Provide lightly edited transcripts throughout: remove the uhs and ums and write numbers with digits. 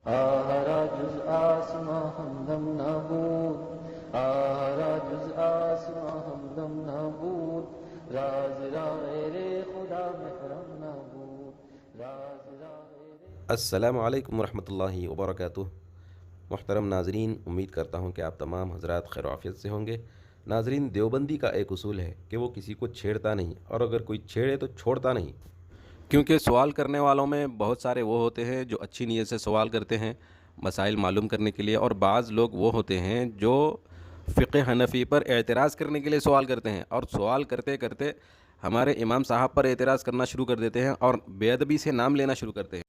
آہرا جز آسماں ہمدم نبود، آہرا جز آسماں ہمدم نبود، راز را غیر خدا محرم نبود، راز را غیر۔ السلام علیکم ورحمۃ اللہ وبرکاتہ۔ محترم ناظرین، امید کرتا ہوں کہ آپ تمام حضرات خیر و عافیت سے ہوں گے۔ ناظرین، دیوبندی کا ایک اصول ہے کہ وہ کسی کو چھیڑتا نہیں، اور اگر کوئی چھیڑے تو چھوڑتا نہیں، کیونکہ سوال کرنے والوں میں بہت سارے وہ ہوتے ہیں جو اچھی نیت سے سوال کرتے ہیں مسائل معلوم کرنے کے لیے، اور بعض لوگ وہ ہوتے ہیں جو فقہ حنفی پر اعتراض کرنے کے لیے سوال کرتے ہیں، اور سوال کرتے کرتے ہمارے امام صاحب پر اعتراض کرنا شروع کر دیتے ہیں اور بے ادبی سے نام لینا شروع کرتے ہیں۔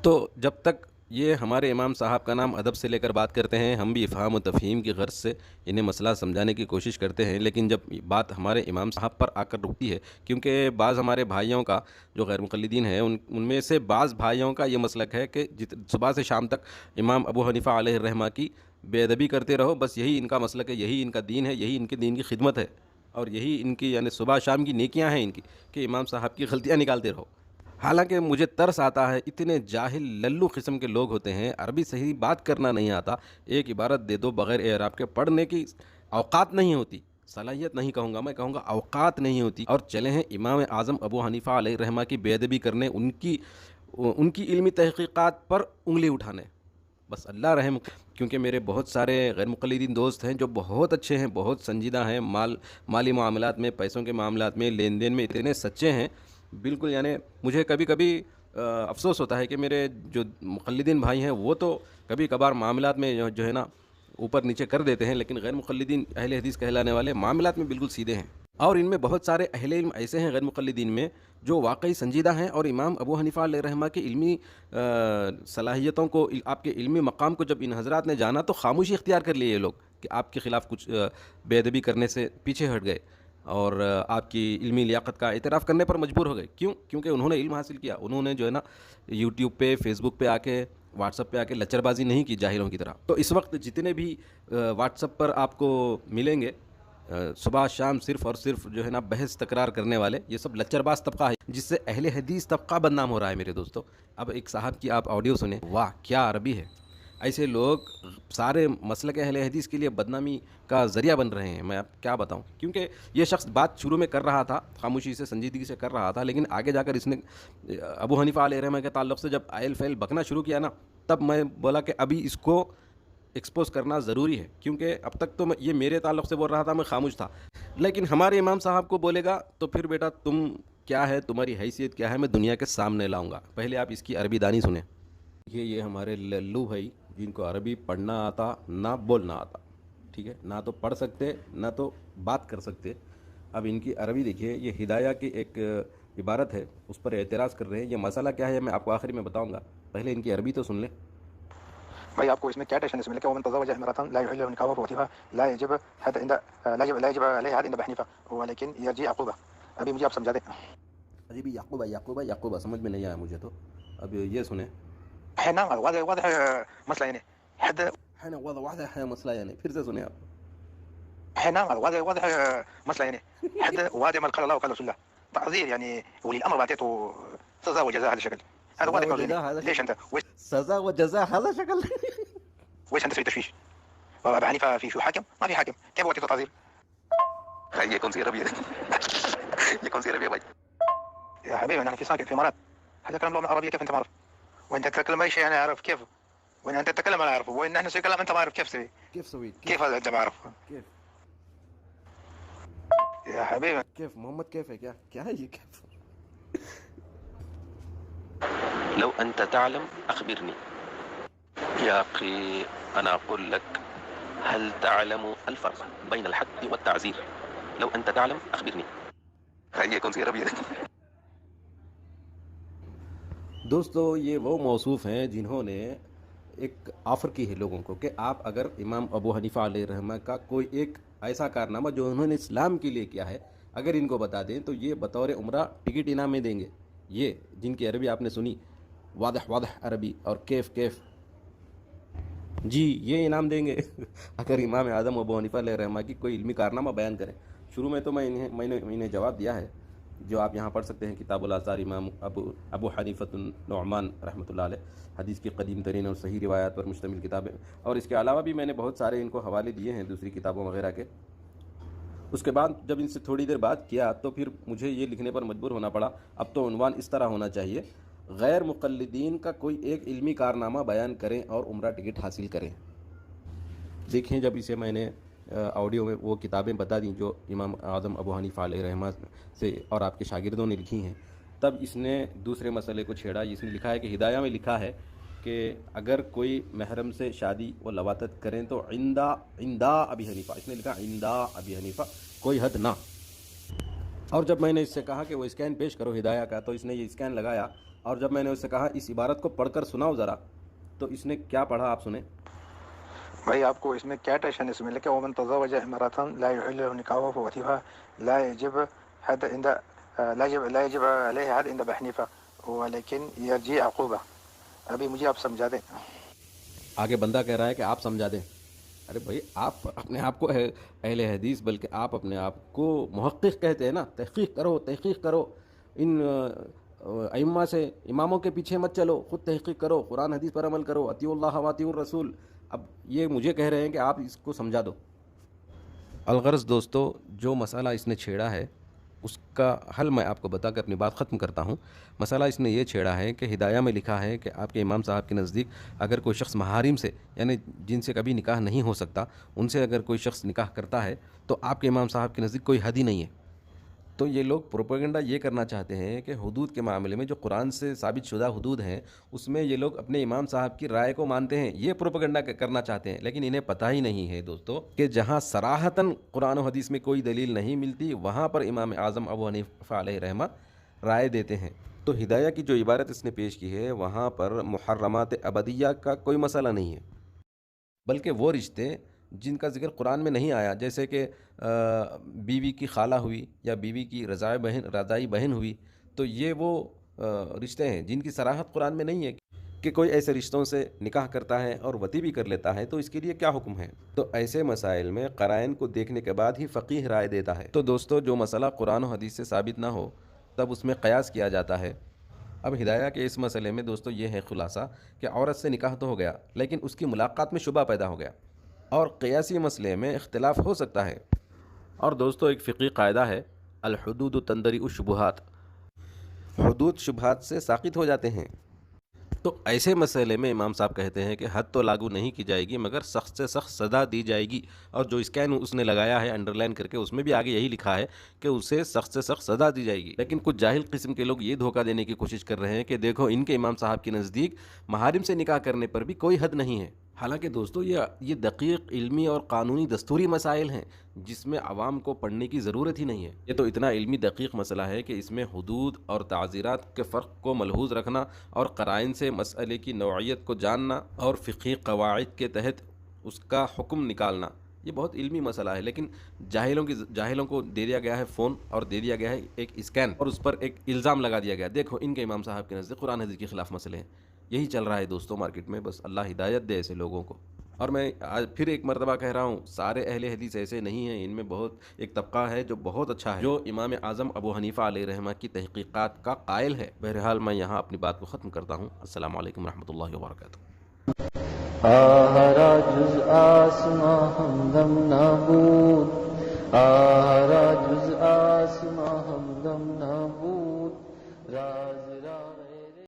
تو جب تک یہ ہمارے امام صاحب کا نام ادب سے لے کر بات کرتے ہیں، ہم بھی افہام و تفہیم کی غرض سے انہیں مسئلہ سمجھانے کی کوشش کرتے ہیں، لیکن جب بات ہمارے امام صاحب پر آ کر رکتی ہے، کیونکہ بعض ہمارے بھائیوں کا جو غیر مقلدین ہیں ان میں سے بعض بھائیوں کا یہ مسلک ہے کہ صبح سے شام تک امام ابو حنیفہ علیہ الرحمہ کی بے ادبی کرتے رہو، بس یہی ان کا مسلک ہے، یہی ان کا دین ہے، یہی ان کے دین کی خدمت ہے، اور یہی ان کی یعنی صبح شام کی نیکیاں ہیں ان کی، کہ امام صاحب کی غلطیاں نکالتے رہو۔ حالانکہ مجھے ترس آتا ہے، اتنے جاہل للو قسم کے لوگ ہوتے ہیں، عربی صحیح بات کرنا نہیں آتا، ایک عبارت دے دو بغیر اعراب کے، پڑھنے کی اوقات نہیں ہوتی، صلاحیت نہیں کہوں گا، میں کہوں گا اوقات نہیں ہوتی، اور چلے ہیں امام اعظم ابو حنیفہ علیہ الرحمہ کی بے ادبی کرنے، ان کی علمی تحقیقات پر انگلی اٹھانے۔ بس اللہ رحم، کیونکہ میرے بہت سارے غیر مقلدین دوست ہیں جو بہت اچھے ہیں، بہت سنجیدہ ہیں، مالی معاملات میں، پیسوں کے معاملات میں، لین دین میں اتنے سچے ہیں، بالکل یعنی مجھے کبھی کبھی افسوس ہوتا ہے کہ میرے جو مقلدین بھائی ہیں وہ تو کبھی کبھار معاملات میں جو ہے نا اوپر نیچے کر دیتے ہیں، لیکن غیر مقلدین اہل حدیث کہلانے والے معاملات میں بالکل سیدھے ہیں، اور ان میں بہت سارے اہل علم ایسے ہیں غیر مقلدین میں جو واقعی سنجیدہ ہیں، اور امام ابو حنیفہ علیہ الرحمہ کی علمی صلاحیتوں کو، آپ کے علمی مقام کو جب ان حضرات نے جانا تو خاموشی اختیار کر لی یہ لوگ کہ آپ کے خلاف کچھ بے ادبی کرنے سے پیچھے ہٹ گئے، اور آپ کی علمی لیاقت کا اعتراف کرنے پر مجبور ہو گئے۔ کیونکہ انہوں نے علم حاصل کیا، انہوں نے جو ہے نا یوٹیوب پہ، فیس بک پہ آ کے، واٹس اپ پہ آ کے لچر بازی نہیں کی جاہلوں کی طرح۔ تو اس وقت جتنے بھی واٹس اپ پر آپ کو ملیں گے صبح شام صرف اور صرف جو ہے نا بحث تکرار کرنے والے، یہ سب لچر باز طبقہ ہے، جس سے اہل حدیث طبقہ بدنام ہو رہا ہے میرے دوستو۔ اب ایک صاحب کی آپ آڈیو سنیں، واہ کیا عربی ہے! ایسے لوگ سارے مسلک اہل حدیث کے لیے بدنامی کا ذریعہ بن رہے ہیں، میں آپ کیا بتاؤں، کیونکہ یہ شخص بات شروع میں کر رہا تھا، خاموشی سے سنجیدگی سے کر رہا تھا، لیکن آگے جا کر اس نے ابو حنیفہ علیہ الرحمہ کے تعلق سے جب آئل فیل بکنا شروع کیا نا، تب میں بولا کہ ابھی اس کو ایکسپوز کرنا ضروری ہے، کیونکہ اب تک تو یہ میرے تعلق سے بول رہا تھا، میں خاموش تھا، لیکن ہمارے امام صاحب کو بولے گا تو پھر بیٹا تم کیا ہے، تمہاری حیثیت کیا ہے، میں دنیا کے سامنے لاؤں گا۔ پہلے آپ اس کی عربی دانی سنیں۔ یہ ہمارے للو بھائی جن کو عربی پڑھنا آتا نہ بولنا آتا، ٹھیک ہے، نہ تو پڑھ سکتے نہ تو بات کر سکتے۔ اب ان کی عربی دیکھیے، یہ ہدایہ کی ایک عبارت ہے، اس پر اعتراض کر رہے ہیں۔ یہ مسئلہ کیا ہے میں آپ کو آخری میں بتاؤں گا، پہلے ان کی عربی تو سن لیں۔ بھائی آپ کو اس میں کیا ٹینشن ہے؟ اس میں کہ ومن تزوج امرأة لا يحل له نكاحها فواتها لا يجب حتى عند لا يجب عليه حد عند ابي حنيفه، ولكن يرجع يعقوبه۔ ابھی مجھے آپ سمجھا دیں۔ عجیب یعقوبہ سمجھ میں نہیں آیا مجھے تو، اب یہ سنیں۔ ہے نا واضح مسئلہ یعنی حد ہے نا واضح ہے مسئلہ، یعنی پھر سے سنیں آپ۔ ہے نا واضح مسئلہ یعنی حد واضح ما قال الله وقال رسول الله، تعذير يعني ولي الامر بعطيته سزا وجزاء هذا الشكل، هذا واضح قانوني. ليش انت سزا وجزاء هذا شكل ويش انت تسوي تشويش؟ ابو حنيفه في حاكم ما في حاكم، كيف بعطيته تعذير؟ يكون سير ابيض يكون سير ابيض يا حبيبي، انا في ساكن في امارات، هذا كلام لغه عربيه كيف انت ما عارف؟ وانت تتكلم اي شيء انا اعرف كيف، وان انت تتكلم انا اعرفه، وان احنا نسوي كلام انت ما عارف كيف تسوي، كيف سويت؟ كيف هذا انت ما عارف؟ كيف يا حبيبي كيف محمد كيف ہے کیا ہے یہ كيف؟ لو أنت تعلم أخبرني. يا أخي أنا أقول لك، هل تعلم الفرق بين الحد والتعزير؟ لو أنت تعلم أخبرني. هيا كن سير أبيض. دوستو، یہ وہ موصوف ہیں جنہوں نے ایک آفر کی ہے لوگوں کو کہ آپ اگر امام ابو حنیفہ علیہ الرحمہ کا کوئی ایک ایسا کارنامہ جو انہوں نے اسلام کے لیے کیا ہے اگر ان کو بتا دیں تو یہ بطور عمرہ ٹکٹ انعام میں دیں گے۔ یہ جن کی عربی آپ نے سنی، واضح عربی اور کیف جی، یہ انعام دیں گے اگر امام اعظم ابو حنیفہ علیہ الرحمہ کی کوئی علمی کارنامہ بیان کریں۔ شروع میں تو میں نے انہیں جواب دیا ہے، جو آپ یہاں پڑھ سکتے ہیں کتاب الآثار امام ابو حنیفۃ النعمان رحمۃ اللہ علیہ، حدیث کی قدیم ترین اور صحیح روایات پر مشتمل کتاب ہے، اور اس کے علاوہ بھی میں نے بہت سارے ان کو حوالے دیے ہیں دوسری کتابوں وغیرہ کے۔ اس کے بعد جب ان سے تھوڑی دیر بات کیا تو پھر مجھے یہ لکھنے پر مجبور ہونا پڑا، اب تو عنوان اس طرح ہونا چاہیے، غیر مقلدین کا کوئی ایک علمی کارنامہ بیان کریں اور عمرہ ٹکٹ حاصل کریں۔ دیکھیں جب اسے میں نے آڈیو میں وہ کتابیں بتا دیں جو امام اعظم ابو حنیفہ علیہ رحمہ سے اور آپ کے شاگردوں نے لکھی ہیں، تب اس نے دوسرے مسئلے کو چھیڑا۔ اس نے لکھا ہے کہ ہدایہ میں لکھا ہے کہ اگر کوئی محرم سے شادی و لواطت کریں تو عندہ ابی حنیفہ، اس نے لکھا عندہ ابی حنیفہ، کوئی حد نہ۔ اور جب میں نے اس سے کہا کہ وہ اسکین پیش کرو ہدایہ کا، تو اس نے یہ اسکین لگایا، اور جب میں نے اس سے کہا اس عبارت کو پڑھ کر سناؤ ذرا، تو اس نے کیا پڑھا آپ سنیں۔ بھائی آپ کو اس میں کیا ٹیشن ہے؟ اس میں لکھا ومن تزوج امرأة لا يحل له نکاحها فوتیها لا يجب حد عند لا يجب عليه حد عند ابي حنیفہ ولكن يرجع عقوبہ۔ ابھی مجھے آپ سمجھا دیں۔ آگے بندہ کہہ رہا ہے کہ آپ سمجھا دیں۔ ارے بھائی آپ اپنے آپ کو اہل حدیث، بلکہ آپ اپنے آپ کو محقق کہتے ہیں نا، تحقیق کرو، ان ائمہ سے، اماموں کے پیچھے مت چلو، خود تحقیق کرو، قرآن حدیث پر عمل کرو، اطیعوا اللہ واطیعوا الرسول۔ اب یہ مجھے کہہ رہے ہیں کہ آپ اس کو سمجھا دو۔ الغرض دوستو، جو مسئلہ اس نے چھیڑا ہے اس کا حل میں آپ کو بتا کر اپنی بات ختم کرتا ہوں۔ مسئلہ اس نے یہ چھیڑا ہے کہ ہدایہ میں لکھا ہے کہ آپ کے امام صاحب کے نزدیک اگر کوئی شخص محارم سے، یعنی جن سے کبھی نکاح نہیں ہو سکتا، ان سے اگر کوئی شخص نکاح کرتا ہے تو آپ کے امام صاحب کے نزدیک کوئی حد ہی نہیں ہے۔ تو یہ لوگ پروپیگنڈا یہ کرنا چاہتے ہیں کہ حدود کے معاملے میں جو قرآن سے ثابت شدہ حدود ہیں اس میں یہ لوگ اپنے امام صاحب کی رائے کو مانتے ہیں، یہ پروپیگنڈا کرنا چاہتے ہیں، لیکن انہیں پتہ ہی نہیں ہے دوستو کہ جہاں صراحتاً قرآن و حدیث میں کوئی دلیل نہیں ملتی وہاں پر امام اعظم ابو حنیفہ علیہ رحمہ رائے دیتے ہیں۔ تو ہدایہ کی جو عبارت اس نے پیش کی ہے وہاں پر محرمات ابدیہ کا کوئی مسئلہ نہیں ہے، بلکہ وہ رشتے جن کا ذکر قرآن میں نہیں آیا، جیسے کہ بیوی کی خالہ ہوئی یا بیوی کی رضائی بہن ہوئی، تو یہ وہ رشتے ہیں جن کی صراحت قرآن میں نہیں ہے کہ کوئی ایسے رشتوں سے نکاح کرتا ہے اور وطی بھی کر لیتا ہے، تو اس کے لیے کیا حکم ہے۔ تو ایسے مسائل میں قرائن کو دیکھنے کے بعد ہی فقیہ رائے دیتا ہے۔ تو دوستو، جو مسئلہ قرآن و حدیث سے ثابت نہ ہو تب اس میں قیاس کیا جاتا ہے۔ اب ہدایہ کے اس مسئلے میں دوستو یہ ہے خلاصہ کہ عورت سے نکاح تو ہو گیا لیکن اس کی ملاقات میں شبہ پیدا ہو گیا، اور قیاسی مسئلے میں اختلاف ہو سکتا ہے۔ اور دوستو ایک فقہی قاعدہ ہے، الحدود تندرئ الشبہات، حدود شبہات سے ساقط ہو جاتے ہیں۔ تو ایسے مسئلے میں امام صاحب کہتے ہیں کہ حد تو لاگو نہیں کی جائے گی مگر سخت سے سخت سزا دی جائے گی، اور جو اسکین اس نے لگایا ہے انڈر لائن کر کے اس میں بھی آگے یہی لکھا ہے کہ اسے سخت سے سخت سزا دی جائے گی۔ لیکن کچھ جاہل قسم کے لوگ یہ دھوکہ دینے کی کوشش کر رہے ہیں کہ دیکھو ان کے امام صاحب کے نزدیک محارم سے نکاح کرنے پر بھی کوئی حد نہیں ہے۔ حالانکہ دوستو یہ دقیق علمی اور قانونی دستوری مسائل ہیں جس میں عوام کو پڑھنے کی ضرورت ہی نہیں ہے۔ یہ تو اتنا علمی دقیق مسئلہ ہے کہ اس میں حدود اور تعزیرات کے فرق کو ملحوظ رکھنا اور قرائن سے مسئلے کی نوعیت کو جاننا اور فقہی قواعد کے تحت اس کا حکم نکالنا، یہ بہت علمی مسئلہ ہے۔ لیکن جاہلوں کو دے دیا گیا ہے فون اور دے دیا گیا ہے ایک اسکین، اور اس پر ایک الزام لگا دیا گیا، دیکھو ان کے امام صاحب کے نزدیک قرآن حدیث کے خلاف مسئلے ہیں۔ یہی چل رہا ہے دوستو مارکیٹ میں، بس اللہ ہدایت دے ایسے لوگوں کو۔ اور میں آج پھر ایک مرتبہ کہہ رہا ہوں، سارے اہل حدیث ایسے نہیں ہیں، ان میں بہت ایک طبقہ ہے جو بہت اچھا ہے، جو امام اعظم ابو حنیفہ علیہ رحمہ کی تحقیقات کا قائل ہے۔ بہرحال میں یہاں اپنی بات کو ختم کرتا ہوں۔ السلام علیکم ورحمۃ اللہ وبرکاتہ۔ آہرا جز آسماں ہمدم نابود، آہرا جز آسماں ہمدم نابود۔